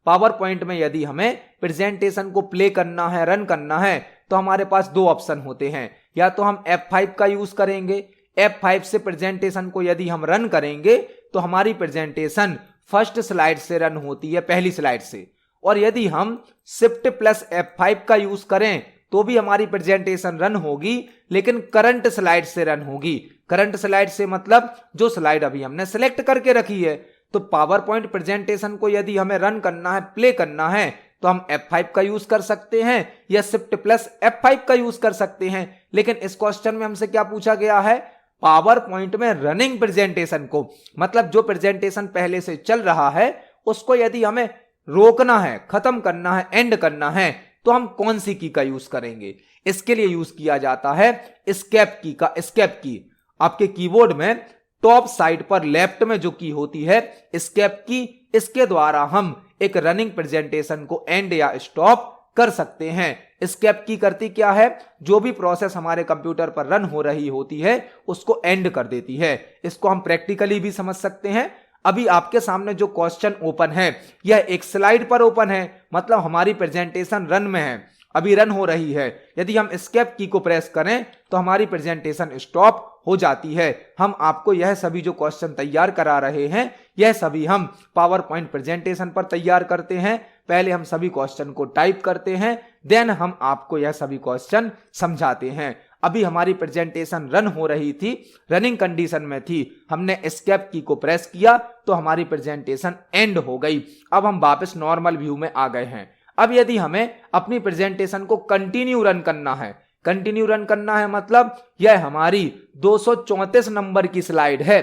पावर पॉइंट में यदि हमें प्रेजेंटेशन को प्ले करना है, रन करना है, तो हमारे पास दो ऑप्शन होते हैं। या तो हम F5 का यूज करेंगे, F5 से प्रेजेंटेशन को यदि हम रन करेंगे तो हमारी प्रेजेंटेशन फर्स्ट स्लाइड से रन होती है, पहली स्लाइड से। और यदि हम शिफ्ट प्लस F5 का यूज करें तो भी हमारी प्रेजेंटेशन रन होगी, लेकिन करंट स्लाइड से रन होगी। करंट स्लाइड से मतलब जो स्लाइड अभी हमने सिलेक्ट करके रखी है। तो पावर पॉइंट प्रेजेंटेशन को यदि हमें रन करना है, प्ले करना है, तो हम F5 का यूज कर सकते हैं या शिफ्ट प्लस F5 का यूज कर सकते हैं। लेकिन इस क्वेश्चन में हमसे क्या पूछा गया है? पावर पॉइंट में रनिंग प्रेजेंटेशन को, मतलब जो प्रेजेंटेशन पहले से चल रहा है उसको यदि हमें रोकना है, खत्म करना है, एंड करना है, तो हम कौन सी की का यूज करेंगे? इसके लिए यूज किया जाता है एस्केप की का। एस्केप की आपके कीबोर्ड में टॉप साइड पर लेफ्ट में जो की होती है एस्केप की, इसके द्वारा हम एक रनिंग प्रेजेंटेशन को एंड या स्टॉप कर सकते हैं। एस्केप की करती क्या है? जो भी प्रोसेस हमारे कंप्यूटर पर रन हो रही होती है उसको एंड कर देती है। इसको हम प्रैक्टिकली भी समझ सकते हैं। अभी आपके सामने जो क्वेश्चन ओपन है यह एक स्लाइड पर ओपन है, मतलब हमारी प्रेजेंटेशन रन में है, अभी रन हो रही है। यदि हम एस्केप की को प्रेस करें तो हमारी प्रेजेंटेशन स्टॉप हो जाती है। हम आपको यह सभी जो क्वेश्चन तैयार करा रहे हैं यह सभी हम पावर पॉइंट प्रेजेंटेशन पर तैयार करते हैं। पहले हम सभी क्वेश्चन को टाइप करते हैं, देन हम आपको यह सभी क्वेश्चन समझाते हैं। अभी हमारी प्रेजेंटेशन रन हो रही थी, रनिंग कंडीशन में थी, हमने एस्केप की को प्रेस किया तो हमारी प्रेजेंटेशन एंड हो गई। अब हम वापस नॉर्मल व्यू में आ गए हैं। अब यदि हमें अपनी प्रेजेंटेशन को कंटिन्यू रन करना है, कंटिन्यू रन करना है मतलब यह हमारी 234 नंबर की स्लाइड है,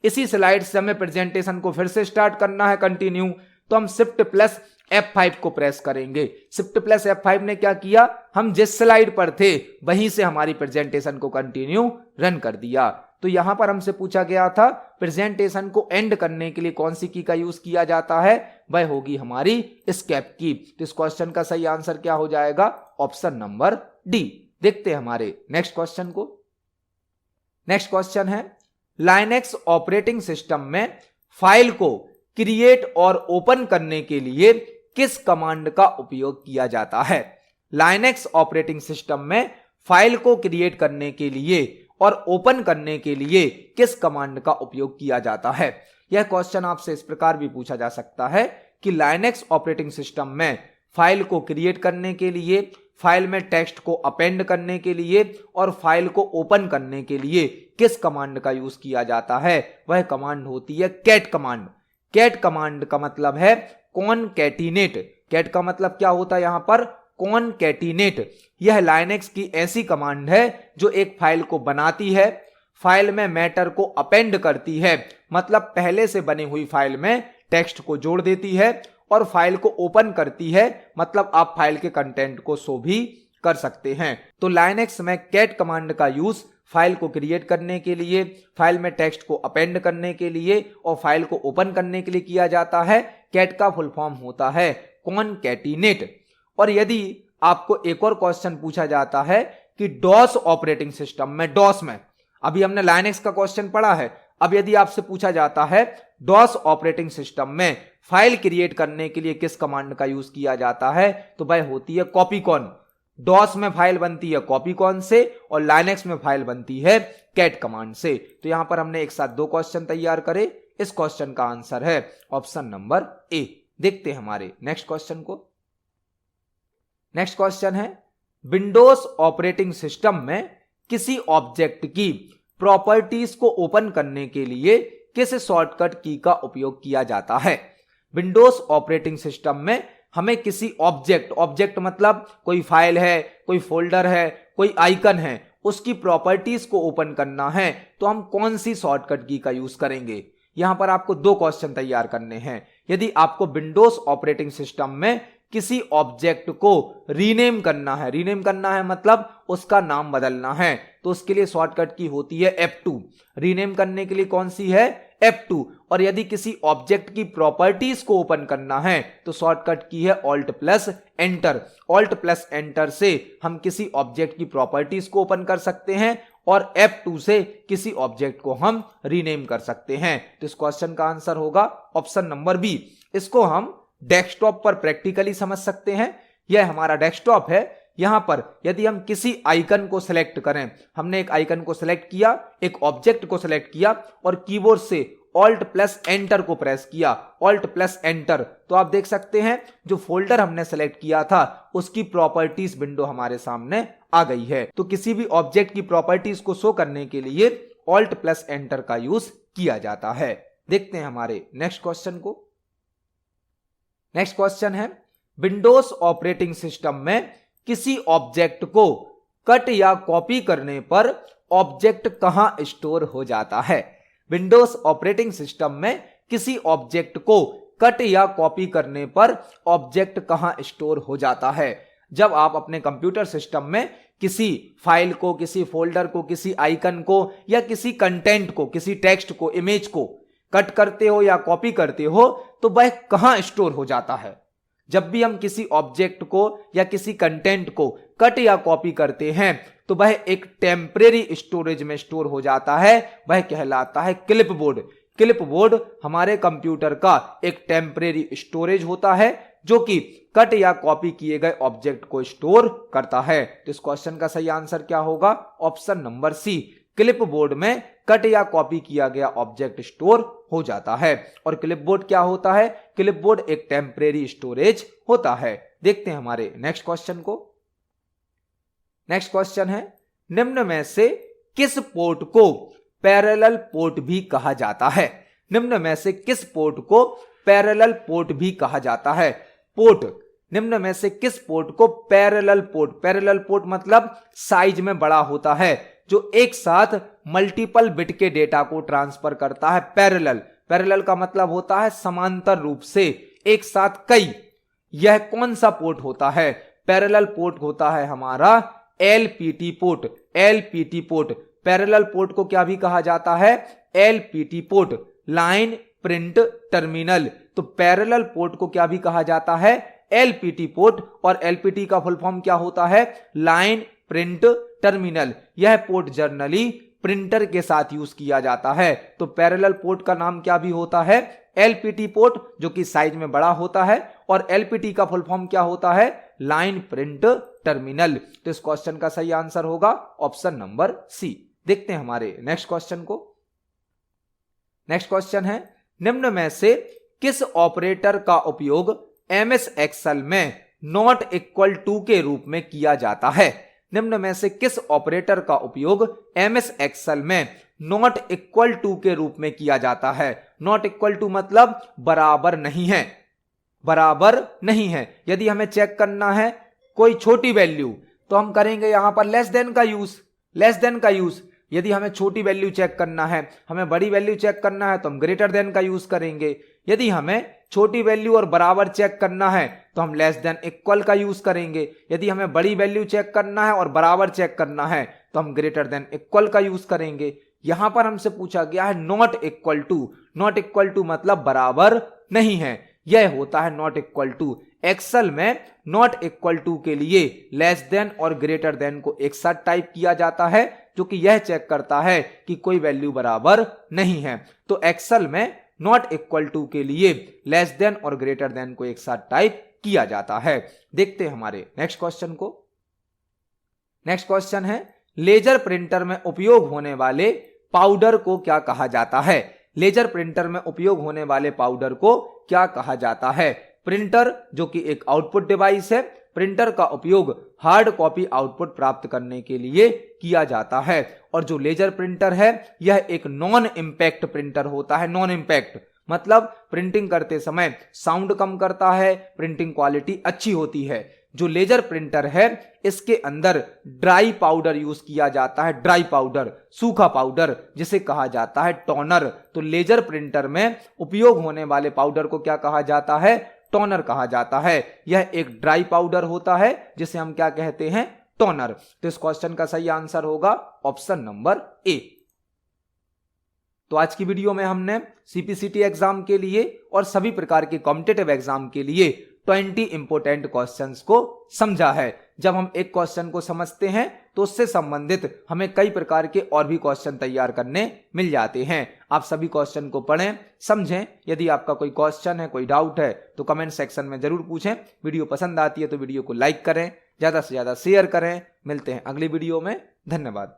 इसी स्लाइड से हमें प्रेजेंटेशन को फिर से स्टार्ट करना है कंटिन्यू, तो हम शिफ्ट प्लस F5 को प्रेस करेंगे। शिफ्ट प्लस F5 ने क्या किया? हम जिस स्लाइड पर थे वहीं से हमारी प्रेजेंटेशन को कंटिन्यू रन कर दिया। तो यहां पर हमसे पूछा गया था प्रेजेंटेशन को एंड करने के लिए कौन सी की का यूज किया जाता है? वह होगी हमारी एस्केप की। तो इस क्वेश्चन का सही आंसर क्या हो जाएगा? Option number D. देखते हैं हमारे नेक्स्ट क्वेश्चन को। नेक्स्ट क्वेश्चन है, लाइनेक्स ऑपरेटिंग सिस्टम में फाइल को क्रिएट और ओपन करने के लिए किस कमांड का उपयोग किया जाता है? लाइनेक्स ऑपरेटिंग सिस्टम में फाइल को क्रिएट करने के लिए और ओपन करने के लिए किस कमांड का उपयोग किया जाता है? यह क्वेश्चन आपसे इस प्रकार भी पूछा जा सकता है कि लाइनेक्स ऑपरेटिंग सिस्टम में फाइल को क्रिएट करने के लिए, फाइल में टेक्स्ट को अपेंड करने के लिए और फाइल को ओपन करने के लिए किस कमांड का यूज किया जाता है? वह कमांड होती है कैट कमांड। कैट कमांड का मतलब है कॉनकैटिनेट। कैट का मतलब क्या होता है यहां पर? कॉनकैटिनेट। यह लाइनेक्स की ऐसी कमांड है जो एक फाइल को बनाती है, फाइल में मैटर को अपेंड करती है, मतलब पहले से बनी हुई फाइल में टेक्स्ट को जोड़ देती है, और फाइल को ओपन करती है, मतलब आप फाइल के कंटेंट को शो भी कर सकते हैं। तो लाइनेक्स में कैट कमांड का यूज फाइल को क्रिएट करने के लिए, फाइल में टेक्स्ट को अपेंड करने के लिए और फाइल को ओपन करने के लिए किया जाता है। कैट का फुल फॉर्म होता है कॉनकैटिनेट। और यदि आपको एक और क्वेश्चन पूछा जाता है कि डॉस ऑपरेटिंग सिस्टम में, डॉस में, अभी हमने लाइनक्स का क्वेश्चन पढ़ा है, अब यदि आपसे पूछा जाता है डॉस ऑपरेटिंग सिस्टम में फाइल क्रिएट करने के लिए किस कमांड का यूज किया जाता है, तो भाई होती है कॉपीकॉन। डॉस में फाइल बनती है कॉपीकॉन से और लाइनक्स में फाइल बनती है कैट कमांड से। तो यहां पर हमने एक साथ दो क्वेश्चन तैयार करे। इस क्वेश्चन का आंसर है ऑप्शन नंबर ए। देखते हैं हमारे नेक्स्ट क्वेश्चन को। नेक्स्ट क्वेश्चन है विंडोज ऑपरेटिंग सिस्टम में किसी ऑब्जेक्ट की प्रॉपर्टीज को ओपन करने के लिए किस शॉर्टकट की का उपयोग किया जाता है। विंडोज ऑपरेटिंग सिस्टम में हमें किसी ऑब्जेक्ट मतलब कोई फाइल है, कोई फोल्डर है, कोई आइकन है, उसकी प्रॉपर्टीज को ओपन करना है तो हम कौन सी शॉर्टकट की का यूज करेंगे। यहां पर आपको दो क्वेश्चन तैयार करने हैं। यदि आपको विंडोज ऑपरेटिंग सिस्टम में किसी ऑब्जेक्ट को रीनेम करना है मतलब उसका नाम बदलना है, तो उसके लिए शॉर्टकट की होती है F2। रीनेम करने के लिए कौन सी है, F2। और यदि किसी ऑब्जेक्ट की प्रॉपर्टीज को ओपन करना है तो शॉर्टकट की है Alt plus enter. Alt plus enter से हम किसी ऑब्जेक्ट की प्रॉपर्टीज को ओपन कर सकते हैं और F2 से किसी ऑब्जेक्ट को हम रीनेम कर सकते हैं। तो इस क्वेश्चन का आंसर होगा ऑप्शन नंबर बी। इसको हम डेस्कटॉप पर प्रैक्टिकली समझ सकते हैं। यह हमारा डेस्कटॉप है। यहां पर यदि हम किसी आइकन को सिलेक्ट करें, हमने एक आइकन को सिलेक्ट किया, एक ऑब्जेक्ट को सिलेक्ट किया और कीबोर्ड से Alt प्लस एंटर को प्रेस किया, Alt प्लस एंटर, तो आप देख सकते हैं जो फोल्डर हमने सेलेक्ट किया था उसकी प्रॉपर्टीज विंडो हमारे सामने आ गई है। तो किसी भी ऑब्जेक्ट की प्रॉपर्टीज को शो करने के लिए Alt प्लस एंटर का यूज किया जाता है। देखते हैं हमारे नेक्स्ट क्वेश्चन को। नेक्स्ट क्वेश्चन है विंडोज ऑपरेटिंग सिस्टम में किसी ऑब्जेक्ट को कट या कॉपी करने पर ऑब्जेक्ट कहां स्टोर हो जाता है। विंडोज ऑपरेटिंग सिस्टम में किसी ऑब्जेक्ट को कट या कॉपी करने पर ऑब्जेक्ट कहां स्टोर हो जाता है। जब आप अपने कंप्यूटर सिस्टम में किसी फाइल को, किसी फोल्डर को, किसी आइकन को या किसी कंटेंट को, किसी टेक्स्ट को, इमेज को कट करते हो या कॉपी करते हो तो वह कहां स्टोर हो जाता है। जब भी हम किसी ऑब्जेक्ट को या किसी कंटेंट को कट या कॉपी करते हैं तो वह एक टेम्परेरी स्टोरेज में स्टोर हो जाता है, वह कहलाता है क्लिपबोर्ड। क्लिपबोर्ड हमारे कंप्यूटर का एक टेम्परेरी स्टोरेज होता है जो कि कट या कॉपी किए गए ऑब्जेक्ट को स्टोर करता है। तो इस क्वेश्चन का सही आंसर क्या होगा, ऑप्शन नंबर सी। क्लिपबोर्ड में कट या कॉपी किया गया ऑब्जेक्ट स्टोर हो जाता है। और क्लिपबोर्ड क्या होता है, क्लिपबोर्ड एक टेम्परेरी स्टोरेज होता है। देखते हैं हमारे नेक्स्ट क्वेश्चन को। नेक्स्ट क्वेश्चन है निम्न में से किस पोर्ट को पैरेलल पोर्ट भी कहा जाता है। निम्न में से किस पोर्ट को पैरेलल पोर्ट भी कहा जाता है। पोर्ट, निम्न में से किस पोर्ट को पैरेलल पोर्ट मतलब साइज में बड़ा होता है, जो एक साथ मल्टीपल बिट के डेटा को ट्रांसफर करता है। पैरेलल का मतलब होता है समांतर रूप से, एक साथ कई। यह कौन सा पोर्ट होता है, पैरेलल पोर्ट होता है हमारा LPT पोर्ट। पैरेलल पोर्ट को क्या भी कहा जाता है, LPT port, line print terminal. तो पैरेलल पोर्ट को क्या भी कहा जाता है, LPT पोर्ट। और LPT का फुल फॉर्म क्या होता है, लाइन प्रिंट टर्मिनल। यह पोर्ट जर्नली प्रिंटर के साथ यूज किया जाता है। तो पैरेलल पोर्ट का नाम क्या भी होता है, LPT पोर्ट, जो कि साइज में बड़ा होता है। और LPT का फुल फॉर्म क्या होता है, लाइन प्रिंट टर्मिनल। तो इस क्वेश्चन का सही आंसर होगा ऑप्शन नंबर सी। देखते हैं हमारे नेक्स्ट क्वेश्चन को। नेक्स्ट क्वेश्चन है निम्न में से किस ऑपरेटर का उपयोग MS एक्सेल में नॉट इक्वल टू के रूप में किया जाता है। निम्न में से किस ऑपरेटर का उपयोग MS एक्सेल में नॉट इक्वल टू के रूप में किया जाता है। नॉट इक्वल टू मतलब बराबर नहीं है, बराबर नहीं है। यदि हमें चेक करना है कोई छोटी वैल्यू तो हम करेंगे यहां पर लेस देन का यूज। यदि हमें छोटी वैल्यू चेक करना है, हमें बड़ी वैल्यू चेक करना है तो हम ग्रेटर देन का यूज करेंगे। यदि हमें छोटी वैल्यू और बराबर चेक करना है तो हम लेस देन इक्वल का यूज करेंगे। यदि हमें बड़ी वैल्यू चेक करना है और बराबर चेक करना है तो हम ग्रेटर देन इक्वल का यूज करेंगे। यहां पर हमसे पूछा गया है नॉट इक्वल टू मतलब बराबर नहीं है। यह होता है नॉट इक्वल टू। एक्सेल में नॉट इक्वल टू के लिए लेस देन और ग्रेटर देन को एक साथ टाइप किया जाता है, जो कि यह चेक करता है कि कोई वैल्यू बराबर नहीं है। तो एक्सेल में नॉट इक्वल टू के लिए लेस देन और ग्रेटर देन को एक साथ टाइप किया जाता है। देखते हैं हमारे नेक्स्ट क्वेश्चन को। नेक्स्ट क्वेश्चन है, लेजर प्रिंटर में उपयोग होने वाले पाउडर को क्या कहा जाता है? लेजर प्रिंटर में उपयोग होने वाले पाउडर को क्या कहा जाता है? प्रिंटर जो कि एक आउटपुट डिवाइस है, प्रिंटर का उपयोग हार्ड कॉपी आउटपुट प्राप्त करने के लिए किया जाता है। और जो लेजर प्रिंटर है यह एक नॉन इंपैक्ट प्रिंटर होता है। नॉन इंपैक्ट मतलब प्रिंटिंग करते समय साउंड कम करता है, प्रिंटिंग क्वालिटी अच्छी होती है। जो लेजर प्रिंटर है इसके अंदर ड्राई पाउडर यूज किया जाता है। ड्राई पाउडर, सूखा पाउडर, जिसे कहा जाता है टोनर। तो लेजर प्रिंटर में उपयोग होने वाले पाउडर को क्या कहा जाता है? टोनर कहा जाता है। यह एक ड्राई पाउडर होता है जिसे हम क्या कहते हैं? टोनर। तो इस क्वेश्चन का सही आंसर होगा ऑप्शन नंबर ए। तो आज की वीडियो में हमने सीपीसीटी एग्जाम के लिए और सभी प्रकार के कॉम्पिटिटिव एग्जाम के लिए 20 इंपोर्टेंट क्वेश्चंस को समझा है। जब हम एक क्वेश्चन को समझते हैं तो उससे संबंधित हमें कई प्रकार के और भी क्वेश्चन तैयार करने मिल जाते हैं। आप सभी क्वेश्चन को पढ़ें, समझें। यदि आपका कोई क्वेश्चन है, कोई डाउट है तो कमेंट सेक्शन में जरूर पूछें। वीडियो पसंद आती है तो वीडियो को लाइक करें, ज्यादा से ज्यादा शेयर करें। मिलते हैं अगली वीडियो में। धन्यवाद।